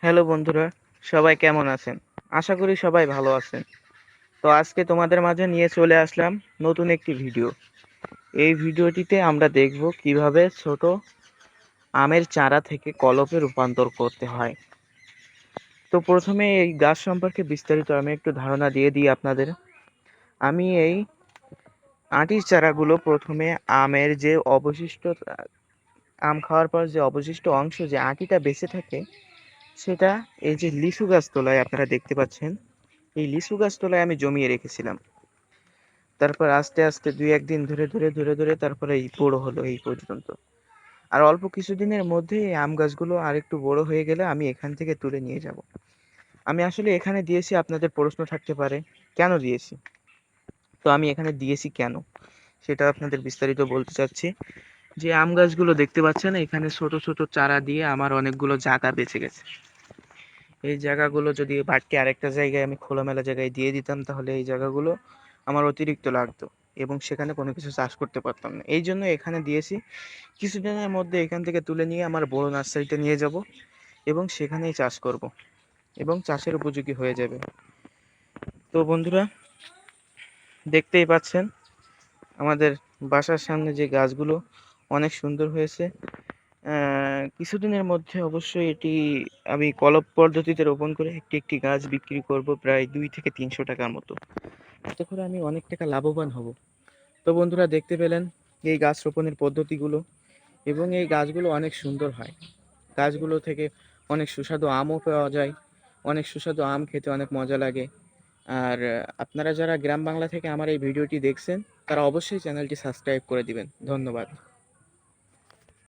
Hello বন্ধুরা, সবাই কেমন আছেন? আশা করি সবাই ভালো আছেন। তো আজকে তোমাদের মাঝে নিয়ে চলে আসলাম নতুন একটি ভিডিও। এই ভিডিওটিতে আমরা দেখব কিভাবে ছোট আমের চারা থেকে কলপে রূপান্তর করতে হয়। তো প্রথমে এই গাছ সম্পর্কে বিস্তারিত আমি একটু ধারণা দিয়ে দিই আপনাদের। আমি এই আটির চারাগুলো প্রথমে আমের যে অবশিষ্ট আম খাওয়ার পর যে অবশিষ্ট অংশ যে আটিটা বেঁচে থাকে সেটা এই যে লিচু গাছ তলায় আপনারা দেখতে পাচ্ছেন, এই লিচু গাছ তলায় আমি জমিয়ে রেখেছিলাম। তারপর আস্তে আস্তে দুই একদিন ধরে ধরে ধরে ধরে তারপরে এই বড় হলো এই পর্যন্ত। আর অল্প কিছুদিনের মধ্যে এই আম গাছগুলো আর একটু বড় হয়ে গেলে আমি এখান থেকে তুলে নিয়ে যাব। আমি আসলে এখানে দিয়েছি, আপনাদের প্রশ্ন থাকতে পারে কেন দিয়েছি। তো আমি এখানে দিয়েছি কেন সেটা আপনাদের বিস্তারিত বলতে চাচ্ছি। যে আম গাছগুলো দেখতে পাচ্ছেন, এখানে ছোট ছোট চারা দিয়ে আমার অনেকগুলো জায়গা বেঁচে গেছে। এই জায়গাগুলো যদি বাড়তি আরেকটা জায়গায় আমি খোলামেলা জায়গায় দিয়ে দিতাম তাহলে এই জায়গাগুলো আমার অতিরিক্ত লাগতো এবং সেখানে কোনো কিছু চাষ করতে পারতাম না। এই জন্য এখানে দিয়েছি। কিছুদিনের মধ্যে এখান থেকে তুলে নিয়ে আমার বড় নার্সারিতে নিয়ে যাব এবং সেখানেই চাষ করব এবং চাষের উপযোগী হয়ে যাবে। তো বন্ধুরা, দেখতেই পাচ্ছেন আমাদের বাসার সামনে যে গাছগুলো অনেক সুন্দর হয়েছে। কিছুদিনের মধ্যে অবশ্যই এটি আমি কলপ পদ্ধতিতে রোপণ করে একটি একটি গাছ বিক্রি করব প্রায় 200 থেকে 300 টাকার মতো। এতে করে আমি অনেক টাকা লাভবান হব। তো বন্ধুরা, দেখতে পেলেন এই গাছ রোপণের পদ্ধতিগুলো এবং এই গাছগুলো অনেক সুন্দর হয়। গাছগুলো থেকে অনেক সুস্বাদু আমও পাওয়া যায়। অনেক সুস্বাদু আম খেতে অনেক মজা লাগে। আর আপনারা যারা গ্রাম বাংলা থেকে আমার এই ভিডিওটি দেখছেন তারা অবশ্যই চ্যানেলটি সাবস্ক্রাইব করে দিবেন। ধন্যবাদ।